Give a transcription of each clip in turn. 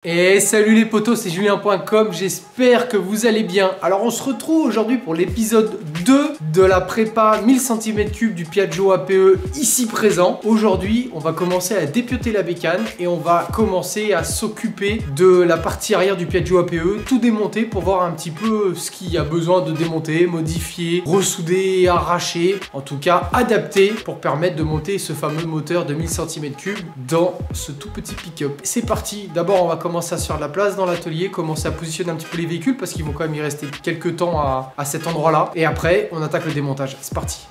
Et salut les potos, c'est Julien.com, j'espère que vous allez bien. Alors on se retrouve aujourd'hui pour l'épisode 2 de la prépa 1000 cm3 du Piaggio APE ici présent. Aujourd'hui on va commencer à dépioter la bécane et on va commencer à s'occuper de la partie arrière du Piaggio APE, tout démonter pour voir un petit peu ce qu'il y a besoin de démonter, modifier, ressouder, arracher, en tout cas adapter pour permettre de monter ce fameux moteur de 1000 cm3 dans ce tout petit pick-up. C'est parti, d'abord on va commencer à se faire de la place dans l'atelier, commencer à positionner un petit peu les véhicules parce qu'ils vont quand même y rester quelques temps à cet endroit là et après on attaque le démontage. C'est parti.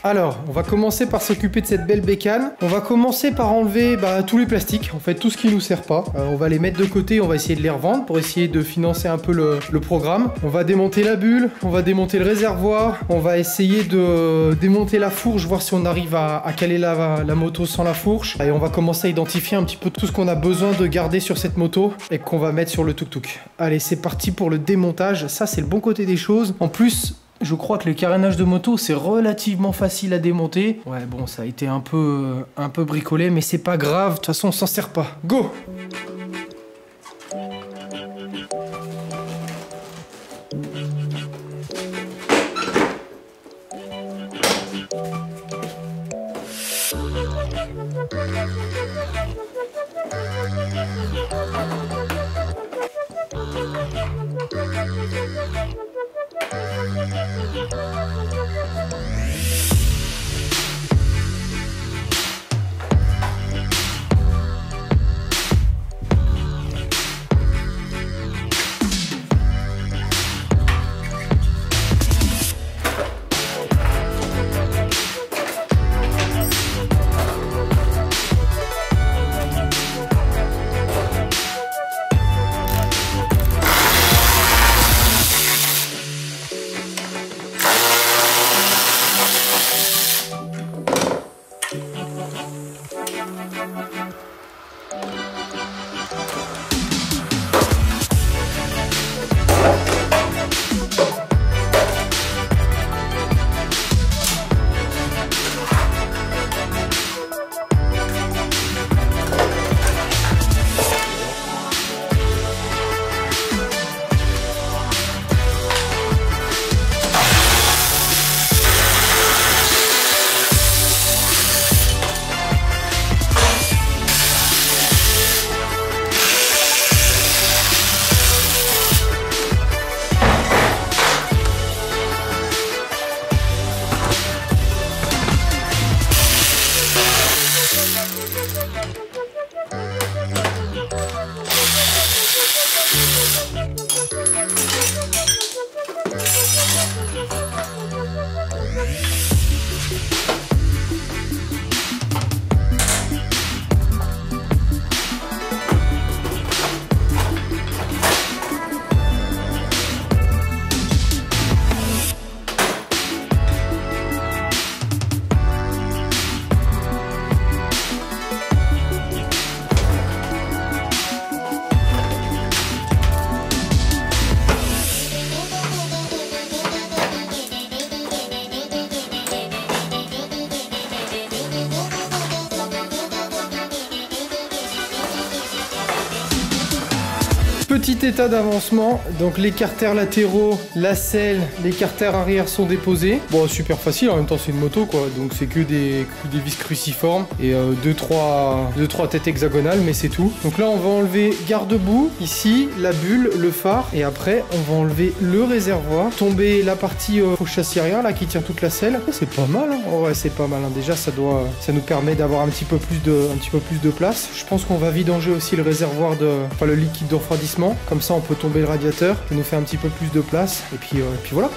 Alors, on va commencer par s'occuper de cette belle bécane. On va commencer par enlever tous les plastiques, en fait tout ce qui nous sert pas. On va les mettre de côté, on va essayer de les revendre pour essayer de financer un peu le programme. On va démonter la bulle, on va démonter le réservoir, on va essayer de démonter la fourche, voir si on arrive à caler la moto sans la fourche. Et on va commencer à identifier un petit peu tout ce qu'on a besoin de garder sur cette moto et qu'on va mettre sur le tuk-tuk. Allez, c'est parti pour le démontage. Ça, c'est le bon côté des choses. En plus, je crois que le carénage de moto, c'est relativement facile à démonter. Ouais, bon, ça a été un peu bricolé, mais c'est pas grave. De toute façon, on s'en sert pas. Go! petit état d'avancement. Donc les carters latéraux, la selle, les carters arrière sont déposés. Bon, super facile, en même temps c'est une moto quoi, donc c'est que des vis cruciformes et 2-3 têtes hexagonales, mais c'est tout. Donc là on va enlever garde-boue, ici, la bulle, le phare, et après on va enlever le réservoir, tomber la partie au châssis arrière là qui tient toute la selle. C'est pas mal, hein. Ouais, c'est pas mal, hein. Déjà ça nous permet d'avoir un petit peu plus de place. Je pense qu'on va vidanger aussi le réservoir le liquide de refroidissement, comme ça on peut tomber le radiateur, ça nous fait un petit peu plus de place, et puis voilà.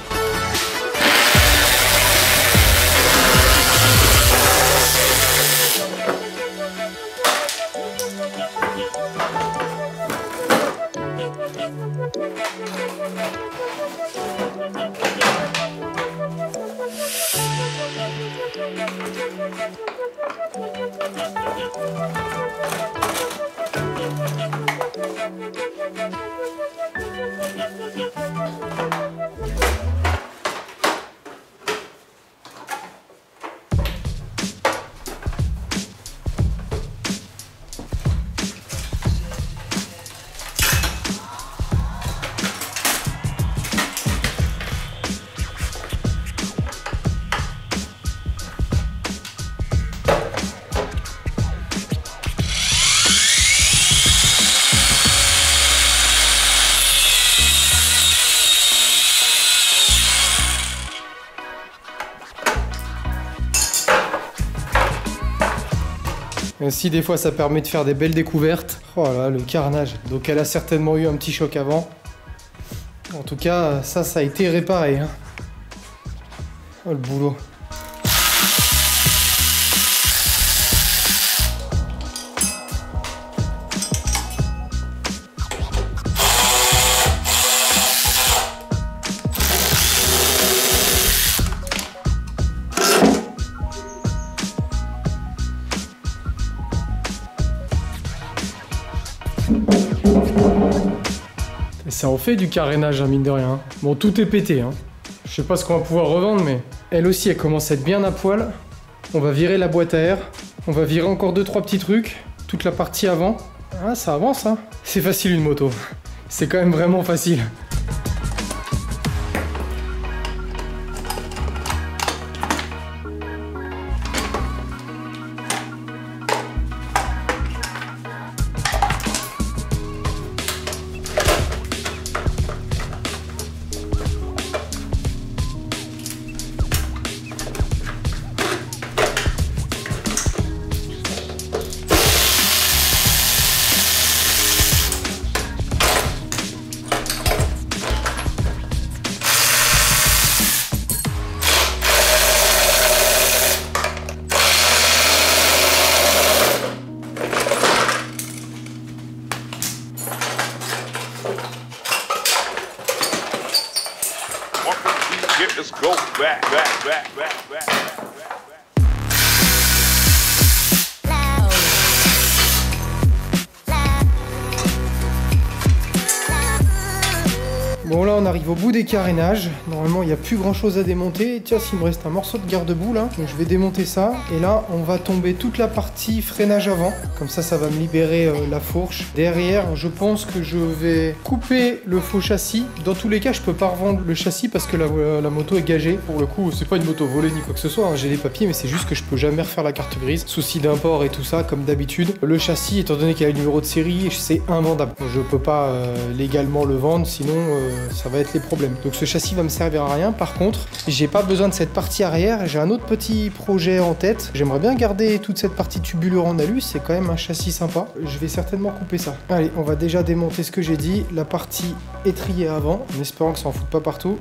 Aussi, des fois, ça permet de faire des belles découvertes. Oh là, le carnage. Donc, elle a certainement eu un petit choc avant. En tout cas, ça a été réparé. Hein. Oh, le boulot. Ça en fait du carénage, hein, mine de rien. Bon, tout est pété. Hein. Je sais pas ce qu'on va pouvoir revendre, mais elle aussi, elle commence à être bien à poil. On va virer la boîte à air. On va virer encore 2-3 petits trucs. Toute la partie avant. Ah, ça avance, hein. C'est facile une moto. C'est quand même vraiment facile. Let's go back. Bon, là on arrive au bout des carénages. Normalement il n'y a plus grand chose à démonter. Tiens, s'il me reste un morceau de garde-boue là, donc je vais démonter ça. Et là on va tomber toute la partie freinage avant. Comme ça, ça va me libérer la fourche. Derrière, je pense que je vais couper le faux châssis. Dans tous les cas, je peux pas revendre le châssis parce que la moto est gagée. Pour le coup, c'est pas une moto volée ni quoi que ce soit, hein. J'ai les papiers, mais c'est juste que je peux jamais refaire la carte grise. Souci d'import et tout ça, comme d'habitude. Le châssis, étant donné qu'il a le numéro de série, c'est invendable. Je peux pas légalement le vendre, sinon ça va être les problèmes. Donc ce châssis va me servir à rien. Par contre, j'ai pas besoin de cette partie arrière. J'ai un autre petit projet en tête. J'aimerais bien garder toute cette partie tubulure en alu. C'est quand même un châssis sympa. Je vais certainement couper ça. Allez, on va déjà démonter ce que j'ai dit. La partie étrier avant, en espérant que ça en foute pas partout.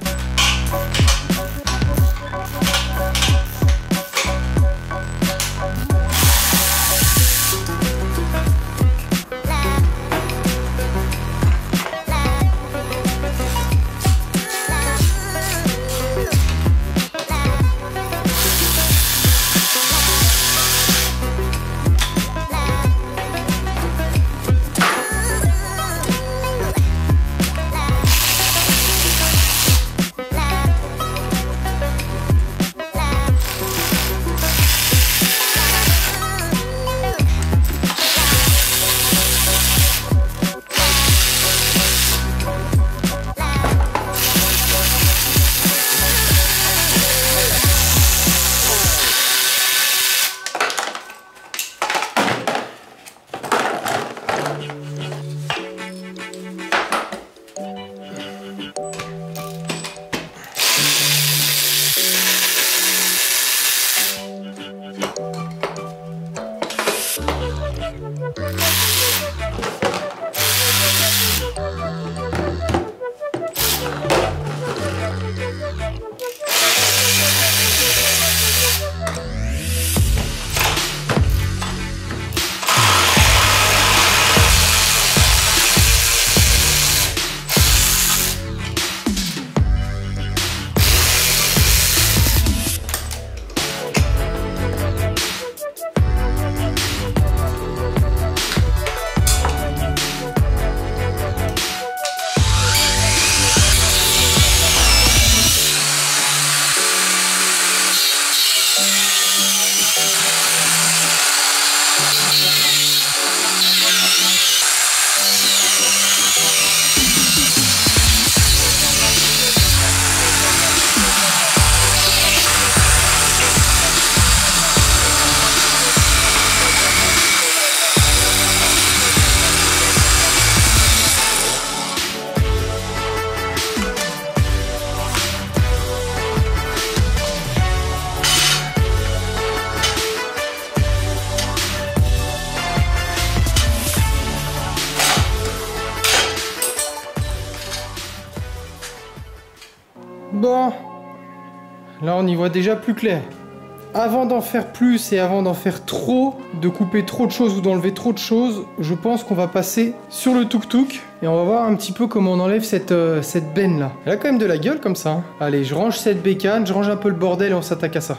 Bon, là on y voit déjà plus clair. Avant d'en faire plus et avant d'en faire trop, de couper trop de choses ou d'enlever trop de choses, je pense qu'on va passer sur le tuk-tuk et on va voir un petit peu comment on enlève cette benne là. Elle a quand même de la gueule comme ça. Allez, je range cette bécane, je range un peu le bordel et on s'attaque à ça.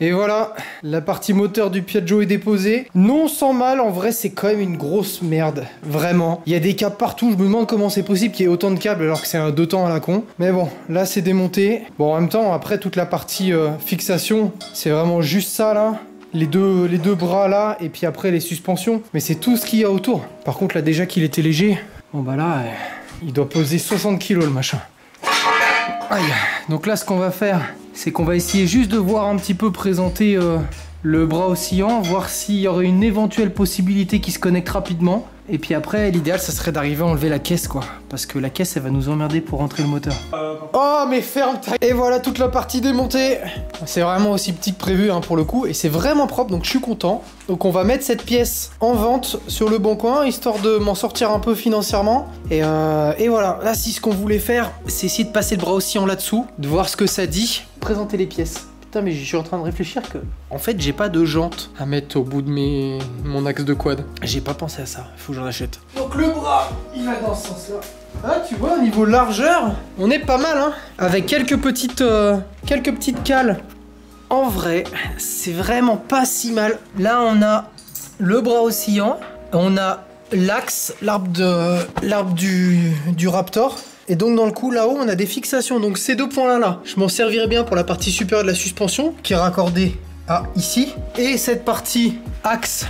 Et voilà, la partie moteur du Piaggio est déposée. Non sans mal, en vrai c'est quand même une grosse merde, vraiment. Il y a des câbles partout, je me demande comment c'est possible qu'il y ait autant de câbles alors que c'est un 2 temps à la con. Mais bon, là c'est démonté. Bon, en même temps, après toute la partie fixation, c'est vraiment juste ça là. Les deux bras là, et puis après les suspensions. Mais c'est tout ce qu'il y a autour. Par contre là déjà qu'il était léger, bon bah là, il doit peser 60 kg le machin. Aïe. Donc là ce qu'on va faire, c'est qu'on va essayer juste de voir un petit peu présenter le bras oscillant, voir s'il y aurait une éventuelle possibilité qui se connecte rapidement. Et puis après, l'idéal, ça serait d'arriver à enlever la caisse, quoi. Parce que la caisse, elle va nous emmerder pour rentrer le moteur. Oh, mais ferme ta... Et voilà, toute la partie démontée. C'est vraiment aussi petit que prévu, hein, pour le coup. Et c'est vraiment propre, donc je suis content. Donc on va mettre cette pièce en vente sur le bon coin, histoire de m'en sortir un peu financièrement. Et voilà, là, si ce qu'on voulait faire, c'est essayer de passer le bras oscillant là-dessous, de voir ce que ça dit, présenter les pièces. Putain, mais je suis en train de réfléchir que... En fait, j'ai pas de jante à mettre au bout de mon axe de quad. J'ai pas pensé à ça, il faut que j'en achète. Donc le bras, il va dans ce sens-là. Ah, tu vois, au niveau largeur, on est pas mal, hein. Avec quelques petites cales. En vrai, c'est vraiment pas si mal. Là, on a le bras oscillant. On a l'axe, l'arbre du Raptor. Et donc dans le coup là-haut on a des fixations, donc ces deux points là, je m'en servirai bien pour la partie supérieure de la suspension qui est raccordée à ici. Et cette partie axe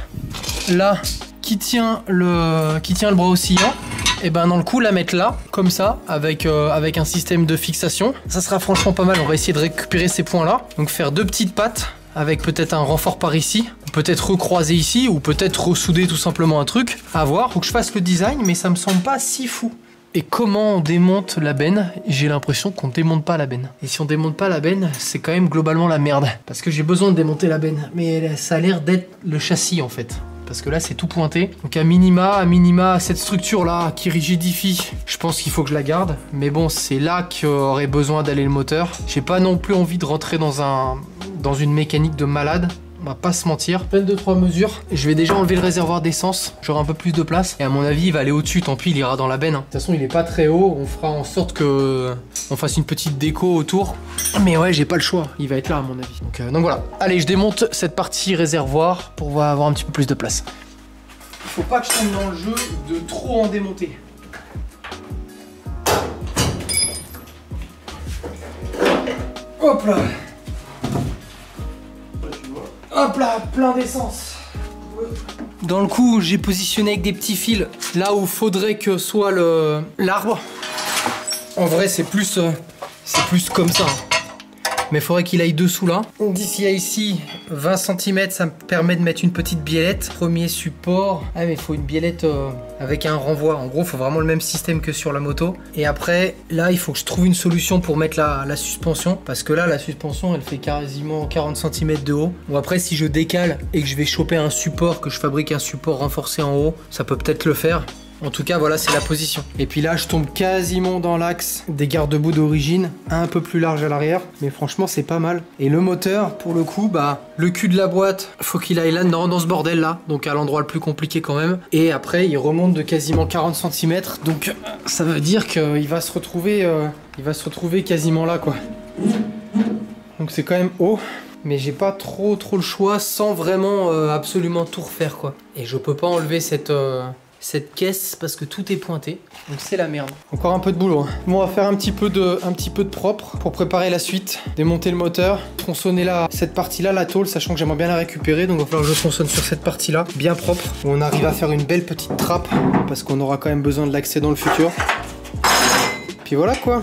là qui tient le bras oscillant, et ben dans le coup la mettre là, comme ça, avec un système de fixation. Ça sera franchement pas mal, on va essayer de récupérer ces points là. Donc faire deux petites pattes avec peut-être un renfort par ici, peut-être recroiser ici, ou peut-être ressouder tout simplement un truc. À voir, faut que je fasse le design, mais ça me semble pas si fou. Et comment on démonte la benne? J'ai l'impression qu'on démonte pas la benne. Et si on démonte pas la benne, c'est quand même globalement la merde. Parce que j'ai besoin de démonter la benne. Mais ça a l'air d'être le châssis en fait. parce que là c'est tout pointé. Donc à minima, cette structure là qui rigidifie, je pense qu'il faut que je la garde. Mais bon, c'est là qu'aurait besoin d'aller le moteur. J'ai pas non plus envie de rentrer dans une mécanique de malade. On va pas se mentir. Peine de 3 mesures. Je vais déjà enlever le réservoir d'essence. J'aurai un peu plus de place. Et à mon avis, il va aller au-dessus. Tant pis, il ira dans la benne. De toute façon, il est pas très haut. On fera en sorte que on fasse une petite déco autour. Mais ouais, j'ai pas le choix. Il va être là, à mon avis. Donc voilà. Allez, je démonte cette partie réservoir pour avoir un petit peu plus de place. Il faut pas que je tombe dans le jeu de trop en démonter. Hop là. Hop là, plein d'essence. Dans le coup, j'ai positionné avec des petits fils là où faudrait que soit l'arbre. En vrai, c'est plus comme ça. Mais il faudrait qu'il aille dessous là. D'ici à ici, 20 cm, ça me permet de mettre une petite biellette. Premier support. Ah mais il faut une biellette avec un renvoi. En gros, il faut vraiment le même système que sur la moto. Et après, là, il faut que je trouve une solution pour mettre la suspension. Parce que là, la suspension, elle fait quasiment 40 cm de haut. Ou après, si je décale et que je vais choper un support, que je fabrique un support renforcé en haut, ça peut peut-être le faire. En tout cas, voilà, c'est la position. Et puis là, je tombe quasiment dans l'axe des garde-boue d'origine, un peu plus large à l'arrière. Mais franchement, c'est pas mal. Et le moteur, pour le coup, bah, le cul de la boîte, faut qu'il aille là, dans ce bordel-là. Donc à l'endroit le plus compliqué quand même. Et après, il remonte de quasiment 40 cm. Donc ça veut dire qu'il va se retrouver, quasiment là, quoi. Donc c'est quand même haut. Mais j'ai pas trop le choix sans vraiment absolument tout refaire, quoi. Et je peux pas enlever cette caisse parce que tout est pointé, donc c'est la merde. Encore un peu de boulot. Bon, on va faire un petit peu de propre pour préparer la suite. Démonter le moteur, tronçonner là cette partie là, la tôle, sachant que j'aimerais bien la récupérer, donc il va falloir que je tronçonne sur cette partie là, bien propre, où on arrive à faire une belle petite trappe parce qu'on aura quand même besoin de l'accès dans le futur. Puis voilà quoi.